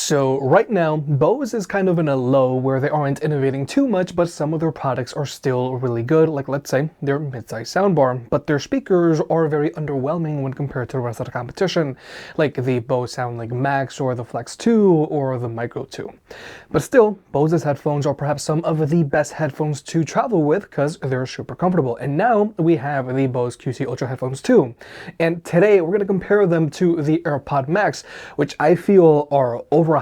So right now, Bose is kind of in a low where they aren't innovating too much, but some of their products are still really good, like let's say their mid-size soundbar, but their speakers are very underwhelming when compared to the rest of the competition, like the Bose Soundlink Max or the Flex 2 or the Micro 2. But still, Bose's headphones are perhaps some of the best headphones to travel with because they're super comfortable. And now we have the Bose QC Ultra headphones too. And today we're going to compare them to the AirPods Max, which I feel are overhyped,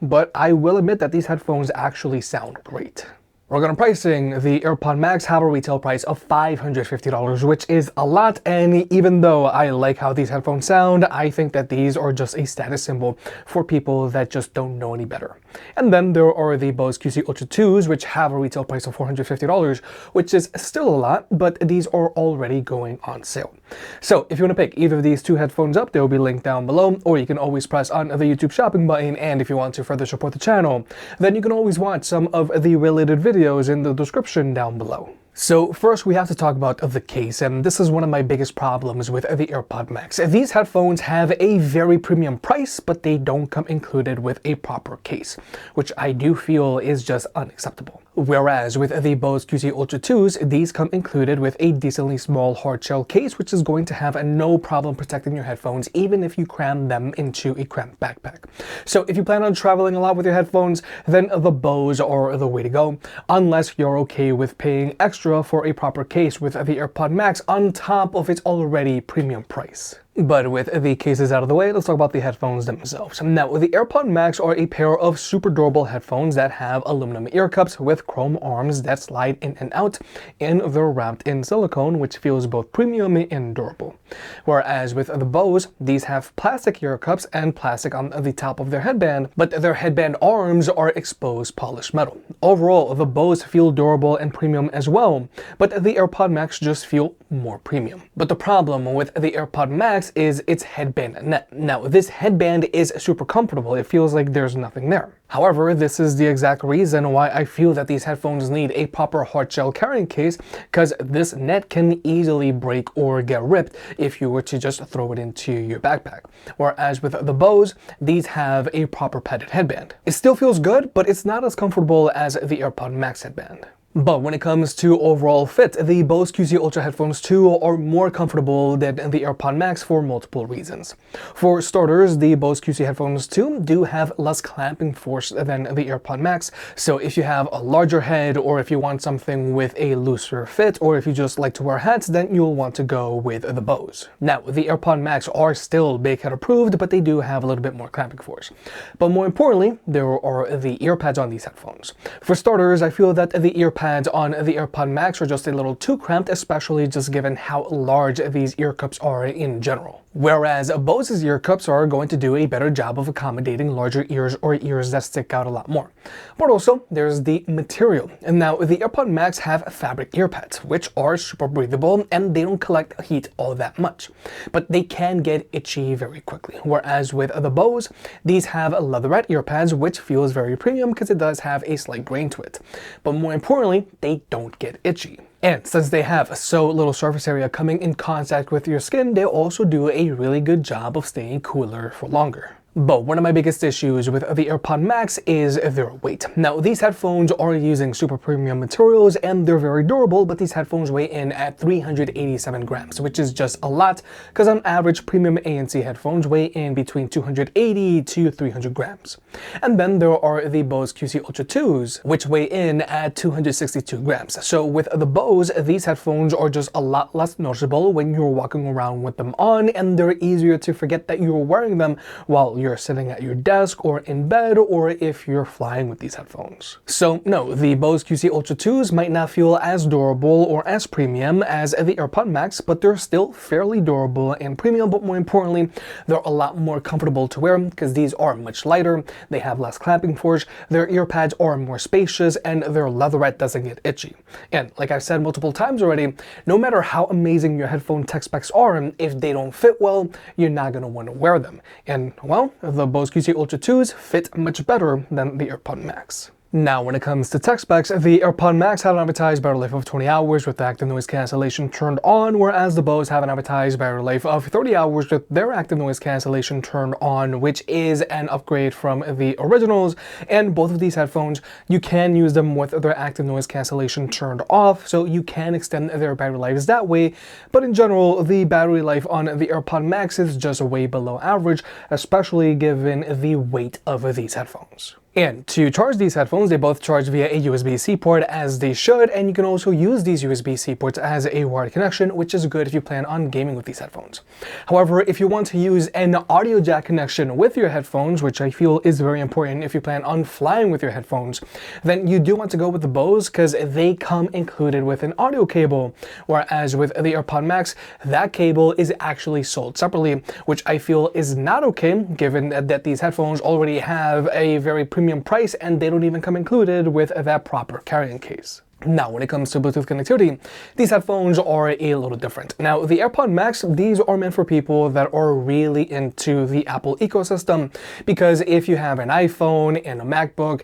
but I will admit that these headphones actually sound great. We're going to pricing. The AirPods Max have a retail price of $550, which is a lot, and even though I like how these headphones sound, I think that these are just a status symbol for people that just don't know any better. And then there are the Bose QC Ultra 2s, which have a retail price of $450, which is still a lot, but these are already going on sale. So if you want to pick either of these two headphones up, they will be linked down below, or you can always press on the YouTube shopping button, and if you want to further support the channel, then you can always watch some of the related videos in the description down below. So first we have to talk about the case, and this is one of my biggest problems with the AirPods Max. These headphones have a very premium price, but they don't come included with a proper case, which I do feel is just unacceptable. Whereas with the Bose QC Ultra 2s, these come included with a decently small hard shell case, which is going to have no problem protecting your headphones, even if you cram them into a cramped backpack. So if you plan on traveling a lot with your headphones, then the Bose are the way to go, unless you're okay with paying extra for a proper case with the AirPods Max on top of its already premium price. But with the cases out of the way, let's talk about the headphones themselves. Now, the AirPods Max are a pair of super durable headphones that have aluminum ear cups with chrome arms that slide in and out, and they're wrapped in silicone, which feels both premium and durable. Whereas with the Bose, these have plastic ear cups and plastic on the top of their headband, but their headband arms are exposed polished metal. Overall, the Bose feel durable and premium as well, but the AirPods Max just feel more premium. But the problem with the AirPods Max is its headband. Now, this headband is super comfortable. It feels like there's nothing there. However, this is the exact reason why I feel that these headphones need a proper hard shell carrying case, because this net can easily break or get ripped if you were to just throw it into your backpack. Whereas with the Bose, these have a proper padded headband. It still feels good, but it's not as comfortable as the AirPods Max headband. But when it comes to overall fit, the Bose QC Ultra headphones 2 are more comfortable than the AirPods Max for multiple reasons. For starters, the Bose QC headphones 2 do have less clamping force than the AirPods Max, so if you have a larger head, or if you want something with a looser fit, or if you just like to wear hats, then you'll want to go with the Bose. Now, the AirPods Max are still big head approved, but they do have a little bit more clamping force. But more importantly, there are the ear pads on these headphones. For starters, I feel that the ear pads on the AirPods Max are just a little too cramped, especially just given how large these ear cups are in general. Whereas Bose's ear cups are going to do a better job of accommodating larger ears or ears that stick out a lot more. But also, there's the material. And now, the AirPods Max have fabric ear pads, which are super breathable and they don't collect heat all that much. But they can get itchy very quickly. Whereas with the Bose, these have leatherette ear pads, which feels very premium because it does have a slight grain to it. But more importantly, they don't get itchy. And since they have so little surface area coming in contact with your skin, they also do a really good job of staying cooler for longer. But one of my biggest issues with the AirPods Max is their weight. Now, these headphones are using super premium materials and they're very durable, but these headphones weigh in at 387 grams, which is just a lot because on average premium ANC headphones weigh in between 280 to 300 grams. And then there are the Bose QC Ultra 2s, which weigh in at 262 grams. So with the Bose, these headphones are just a lot less noticeable when you're walking around with them on, and they're easier to forget that you're wearing them while you're sitting at your desk or in bed, or if you're flying with these headphones. So no, the Bose QC Ultra 2s might not feel as durable or as premium as the AirPods Max, but they're still fairly durable and premium, but more importantly, they're a lot more comfortable to wear because these are much lighter, they have less clamping force, their ear pads are more spacious, and their leatherette doesn't get itchy. And like I've said multiple times already, no matter how amazing your headphone tech specs are, if they don't fit well, you're not going to want to wear them. And well, the Bose QC Ultra 2s fit much better than the AirPods Max. Now, when it comes to tech specs, the AirPods Max have an advertised battery life of 20 hours with the active noise cancellation turned on, whereas the Bose have an advertised battery life of 30 hours with their active noise cancellation turned on, which is an upgrade from the originals. And both of these headphones, you can use them with their active noise cancellation turned off, so you can extend their battery lives that way. But in general, the battery life on the AirPods Max is just way below average, especially given the weight of these headphones. And to charge these headphones, they both charge via a USB-C port as they should, and you can also use these USB-C ports as a wired connection, which is good if you plan on gaming with these headphones. However, if you want to use an audio jack connection with your headphones, which I feel is very important if you plan on flying with your headphones, then you do want to go with the Bose because they come included with an audio cable, whereas with the AirPods Max, that cable is actually sold separately, which I feel is not okay given that these headphones already have a very premium price and they don't even come included with that proper carrying case. Now, when it comes to Bluetooth connectivity, these headphones are a little different. Now, the AirPods Max, these are meant for people that are really into the Apple ecosystem, because if you have an iPhone and a MacBook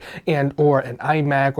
or an iMac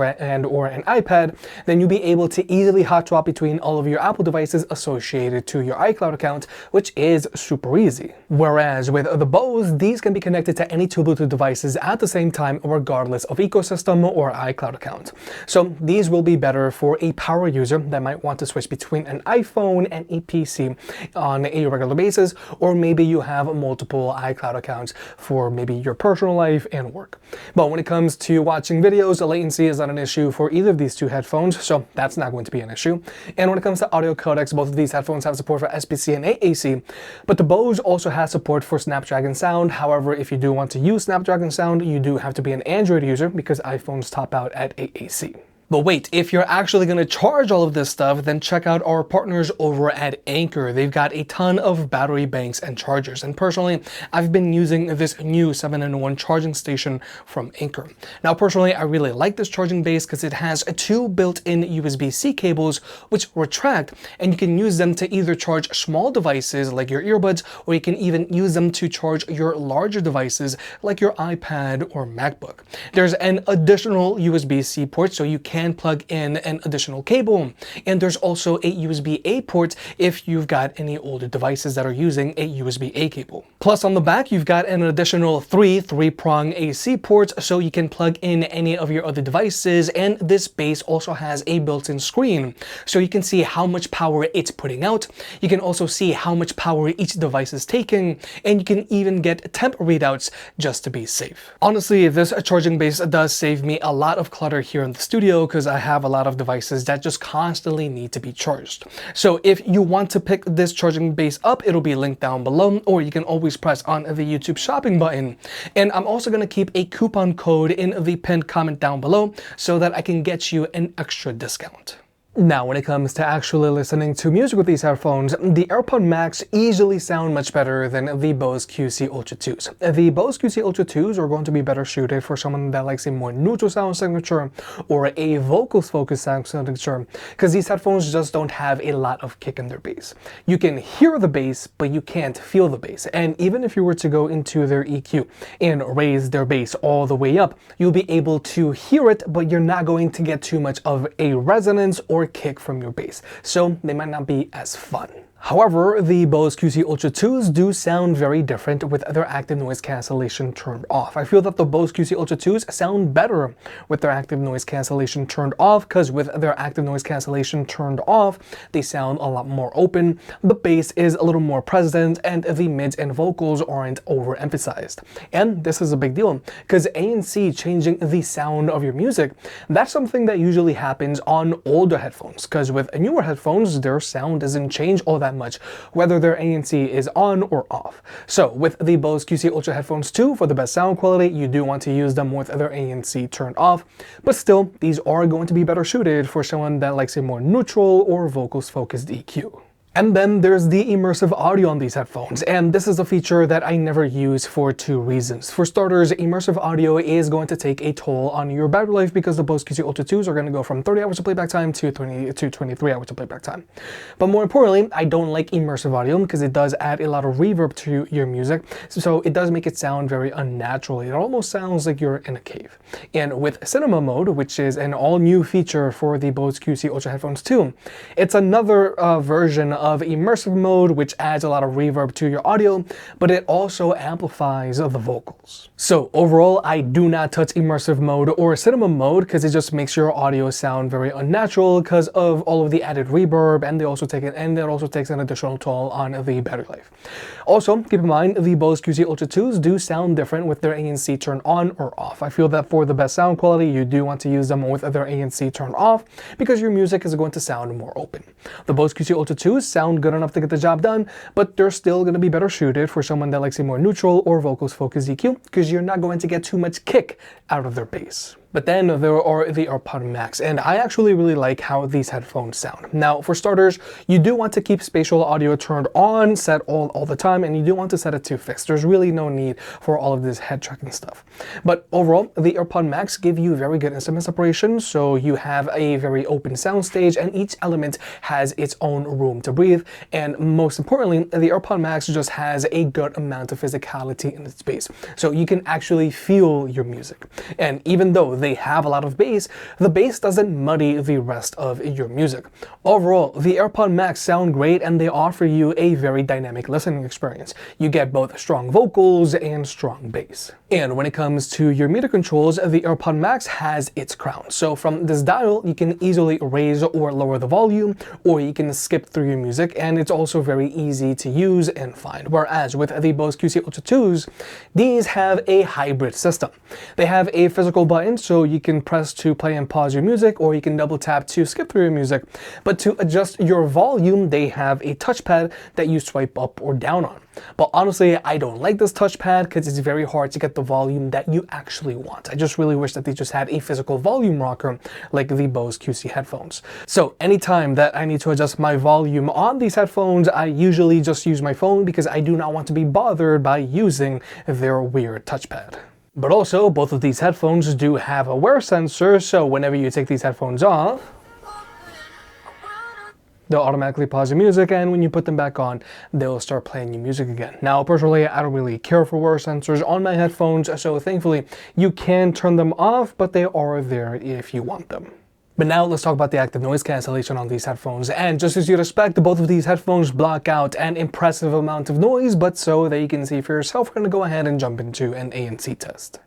or an iPad, then you'll be able to easily hot swap between all of your Apple devices associated to your iCloud account, which is super easy. Whereas with the Bose, these can be connected to any two Bluetooth devices at the same time, regardless of ecosystem or iCloud account. So these will be better for a power user that might want to switch between an iPhone and a PC on a regular basis, or maybe you have multiple iCloud accounts for maybe your personal life and work. But when it comes to watching videos, the latency is not an issue for either of these two headphones, so that's not going to be an issue. And when it comes to audio codecs, both of these headphones have support for SPC and AAC, but the Bose also has support for Snapdragon sound. However, if you do want to use Snapdragon sound, you do have to be an Android user because iPhones top out at AAC. But wait, if you're actually going to charge all of this stuff, then check out our partners over at Anker. They've got a ton of battery banks and chargers. And personally, I've been using this new 7-in-1 charging station from Anker. Now, personally, I really like this charging base because it has two built-in USB-C cables which retract, and you can use them to either charge small devices like your earbuds, or you can even use them to charge your larger devices like your iPad or MacBook. There's an additional USB-C port, so you can plug in an additional cable, and there's also a USB-A port if you've got any older devices that are using a USB-A cable. Plus on the back, you've got an additional three-prong AC ports, so you can plug in any of your other devices, and this base also has a built-in screen, so you can see how much power it's putting out. You can also see how much power each device is taking, and you can even get temp readouts just to be safe. Honestly, this charging base does save me a lot of clutter here in the studio, because I have a lot of devices that just constantly need to be charged. So if you want to pick this charging base up, it'll be linked down below, or you can always press on the YouTube shopping button. And I'm also going to keep a coupon code in the pinned comment down below so that I can get you an extra discount. Now, when it comes to actually listening to music with these headphones, the AirPods Max easily sound much better than the Bose QC Ultra 2s. The Bose QC Ultra 2s are going to be better suited for someone that likes a more neutral sound signature or a vocals-focused sound signature, because these headphones just don't have a lot of kick in their bass. You can hear the bass, but you can't feel the bass. And even if you were to go into their EQ and raise their bass all the way up, you'll be able to hear it, but you're not going to get too much of a resonance or kick from your bass, so they might not be as fun. However, the Bose QC Ultra 2s do sound very different with their active noise cancellation turned off. I feel that the Bose QC Ultra 2s sound better with their active noise cancellation turned off, because with their active noise cancellation turned off, they sound a lot more open, the bass is a little more present, and the mids and vocals aren't overemphasized. And this is a big deal, because ANC changing the sound of your music, that's something that usually happens on older headphones, because with newer headphones, their sound doesn't change all that much, whether their ANC is on or off. So with the Bose QC Ultra headphones 2, for the best sound quality, you do want to use them with their ANC turned off, but still, these are going to be better suited for someone that likes a more neutral or vocals focused EQ. And then there's the immersive audio on these headphones, and this is a feature that I never use for two reasons. For starters, immersive audio is going to take a toll on your battery life because the Bose QC Ultra 2s are going to go from 30 hours of playback time to 23 hours of playback time. But more importantly, I don't like immersive audio because it does add a lot of reverb to your music, so it does make it sound very unnatural. It almost sounds like you're in a cave. And with cinema mode, which is an all-new feature for the Bose QC Ultra headphones 2, it's another version of immersive mode, which adds a lot of reverb to your audio, but it also amplifies the vocals. So overall, I do not touch immersive mode or cinema mode because it just makes your audio sound very unnatural because of all of the added reverb, and it also takes an additional toll on the battery life. Also, keep in mind the Bose QC Ultra 2s do sound different with their ANC turned on or off. I feel that for the best sound quality, you do want to use them with their ANC turned off because your music is going to sound more open. The Bose QC Ultra 2s sound good enough to get the job done, but they're still going to be better suited for someone that likes a more neutral or vocals focused EQ because you're not going to get too much kick out of their bass. But then there are the AirPods Max, and I actually really like how these headphones sound. Now, for starters, you do want to keep spatial audio turned on, set all the time, and you do want to set it to fixed. There's really no need for all of this head tracking stuff. But overall, the AirPods Max give you very good instrument separation, so you have a very open soundstage, and each element has its own room to breathe. And most importantly, the AirPods Max just has a good amount of physicality in its bass, so you can actually feel your music. And even though they have a lot of bass, the bass doesn't muddy the rest of your music. Overall, the AirPods Max sound great and they offer you a very dynamic listening experience. You get both strong vocals and strong bass. And when it comes to your meter controls, the AirPods Max has its crown. So from this dial, you can easily raise or lower the volume, or you can skip through your music, and it's also very easy to use and find. Whereas with the Bose QC Ultra 2s, these have a hybrid system. They have a physical button, so you can press to play and pause your music, or you can double tap to skip through your music. But to adjust your volume, they have a touchpad that you swipe up or down on. But honestly, I don't like this touchpad because it's very hard to get the volume that you actually want. I just really wish that they just had a physical volume rocker like the Bose QC headphones. So anytime that I need to adjust my volume on these headphones, I usually just use my phone because I do not want to be bothered by using their weird touchpad. But also, both of these headphones do have a wear sensor, so whenever you take these headphones off, they'll automatically pause your music, and when you put them back on, they'll start playing your music again. Now, personally, I don't really care for wear sensors on my headphones, so thankfully, you can turn them off, but they are there if you want them. But now let's talk about the active noise cancellation on these headphones. And just as you'd expect, both of these headphones block out an impressive amount of noise, but so that you can see for yourself, we're going to go ahead and jump into an ANC test.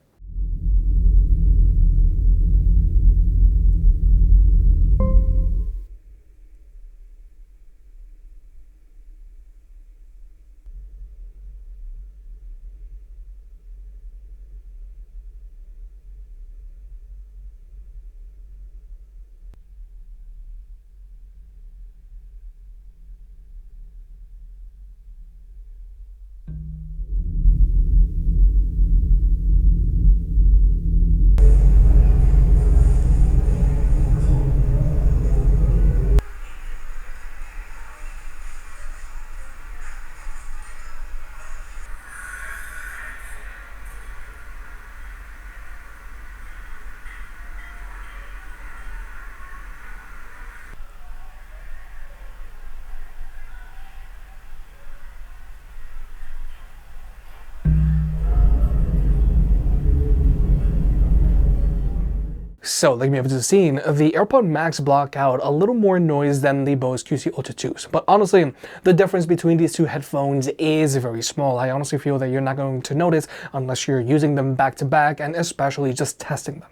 So, like we have just seen, the AirPods Max block out a little more noise than the Bose QC Ultra 2s. But honestly, the difference between these two headphones is very small. I honestly feel that you're not going to notice unless you're using them back to back and especially just testing them.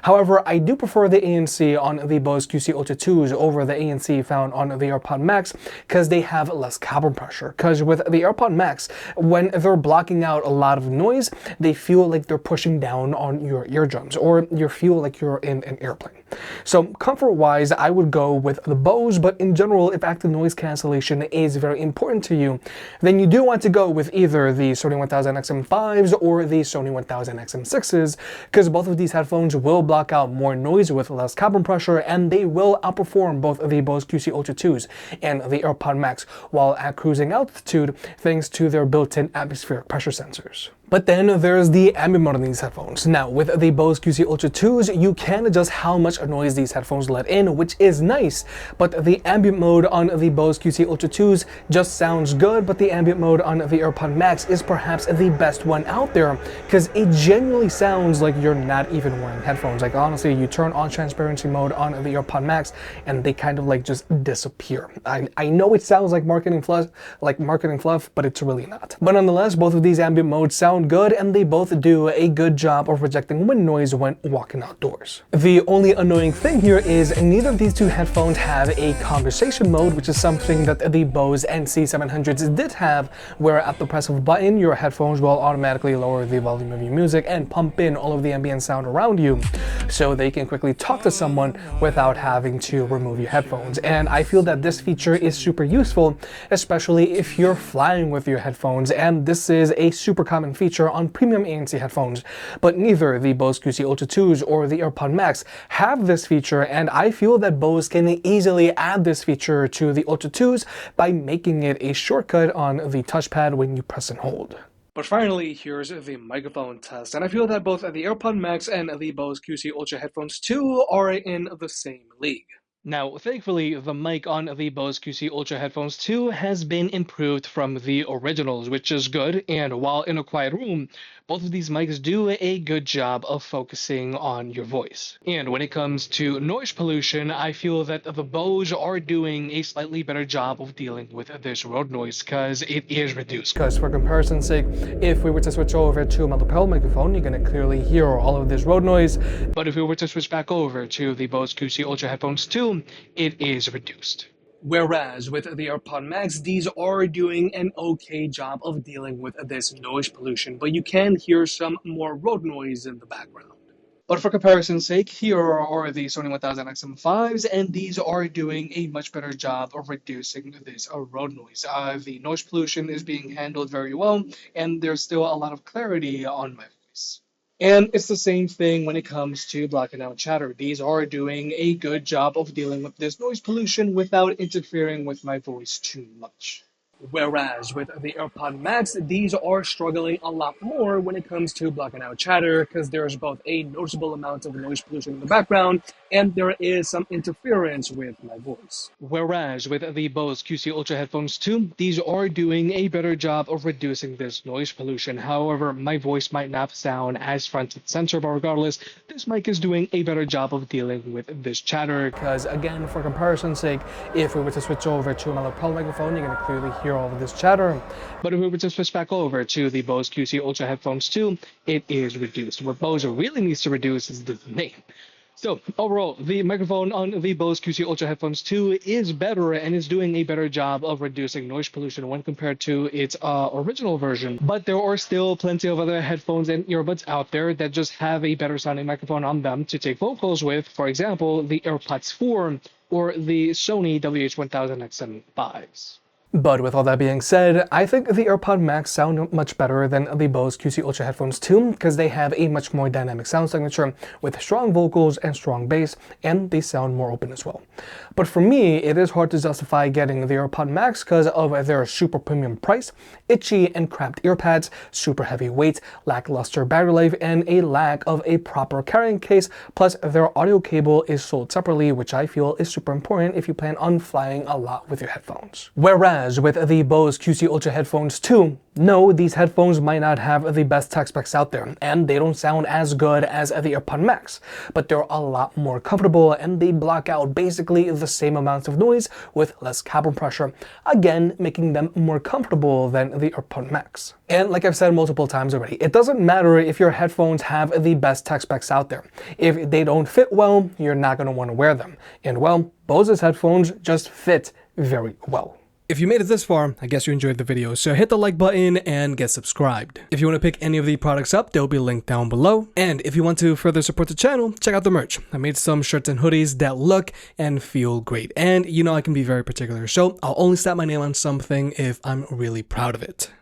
However, I do prefer the ANC on the Bose QC Ultra 2s over the ANC found on the AirPods Max because they have less carbon pressure. Because with the AirPods Max, when they're blocking out a lot of noise, they feel like they're pushing down on your eardrums, or you feel like you're in an airplane. So comfort-wise, I would go with the Bose, but in general, if active noise cancellation is very important to you, then you do want to go with either the Sony 1000 XM5s or the Sony 1000 XM6s, because both of these headphones will block out more noise with less carbon pressure, and they will outperform both the Bose QC Ultra 2s and the AirPods Max while at cruising altitude thanks to their built-in atmospheric pressure sensors. But then there's the ambient mode on these headphones. Now, with the Bose QC Ultra 2s, you can adjust how much noise these headphones let in, which is nice, but the ambient mode on the Bose QC Ultra 2s just sounds good, but the ambient mode on the AirPods Max is perhaps the best one out there, because it genuinely sounds like you're not even wearing headphones. Like, honestly, you turn on transparency mode on the AirPods Max, and they kind of like just disappear. I know it sounds like marketing fluff, but it's really not. But nonetheless, both of these ambient modes sound good, and they both do a good job of rejecting wind noise when walking outdoors. The only annoying thing here is neither of these two headphones have a conversation mode, which is something that the Bose NC700s did have, where at the press of a button, your headphones will automatically lower the volume of your music and pump in all of the ambient sound around you, so they can quickly talk to someone without having to remove your headphones. And I feel that this feature is super useful, especially if you're flying with your headphones, and this is a super common feature on premium ANC headphones. But neither the Bose QC Ultra 2s or the AirPods Max have this feature, and I feel that Bose can easily add this feature to the Ultra 2s by making it a shortcut on the touchpad when you press and hold. But finally, here's the microphone test, and I feel that both the AirPods Max and the Bose QC Ultra headphones 2 are in the same league. Now, thankfully, the mic on the Bose QC Ultra headphones 2 has been improved from the originals, which is good, and while in a quiet room, both of these mics do a good job of focusing on your voice. And when it comes to noise pollution, I feel that the Bose are doing a slightly better job of dealing with this road noise, because it is reduced. Because for comparison's sake, if we were to switch over to a lapel microphone, you're going to clearly hear all of this road noise, but if we were to switch back over to the Bose QC Ultra headphones 2, it is reduced. Whereas with the AirPods Max, these are doing an okay job of dealing with this noise pollution, but you can hear some more road noise in the background. But for comparison's sake, here are the Sony 1000 XM5s, and these are doing a much better job of reducing this road noise. The noise pollution is being handled very well, and there's still a lot of clarity on my voice. And it's the same thing when it comes to blocking out chatter. These are doing a good job of dealing with this noise pollution without interfering with my voice too much. Whereas with the AirPods Max, these are struggling a lot more when it comes to blocking out chatter, because there's both a noticeable amount of noise pollution in the background, and there is some interference with my voice. Whereas with the Bose QC Ultra headphones 2, these are doing a better job of reducing this noise pollution. However, my voice might not sound as front and center, but regardless, this mic is doing a better job of dealing with this chatter. Because again, for comparison's sake, if we were to switch over to a lapel microphone, you're going to clearly hear all of this chatter. But if we were to switch back over to the Bose QC Ultra headphones 2, it is reduced. What Bose really needs to reduce is the delay. So overall, the microphone on the Bose QC Ultra headphones 2 is better and is doing a better job of reducing noise pollution when compared to its original version. But there are still plenty of other headphones and earbuds out there that just have a better sounding microphone on them to take vocals with. For example, the AirPods 4 or the Sony WH-1000 XM5s. But with all that being said, I think the AirPods Max sound much better than the Bose QC Ultra headphones 2, because they have a much more dynamic sound signature with strong vocals and strong bass, and they sound more open as well. But for me, it is hard to justify getting the AirPods Max because of their super premium price, itchy and cramped earpads, super heavy weight, lackluster battery life, and a lack of a proper carrying case, plus their audio cable is sold separately, which I feel is super important if you plan on flying a lot with your headphones. Whereas with the Bose QC Ultra headphones 2, no, these headphones might not have the best tech specs out there, and they don't sound as good as the AirPods Max, but they're a lot more comfortable, and they block out basically the same amounts of noise with less carbon pressure, again making them more comfortable than the AirPods Max. And like I've said multiple times already, it doesn't matter if your headphones have the best tech specs out there. If they don't fit well, you're not going to want to wear them. And well, Bose's headphones just fit very well. If you made it this far, I guess you enjoyed the video, so hit the like button and get subscribed. If you want to pick any of the products up, they'll be linked down below. And if you want to further support the channel, check out the merch. I made some shirts and hoodies that look and feel great. And you know I can be very particular, so I'll only slap my name on something if I'm really proud of it.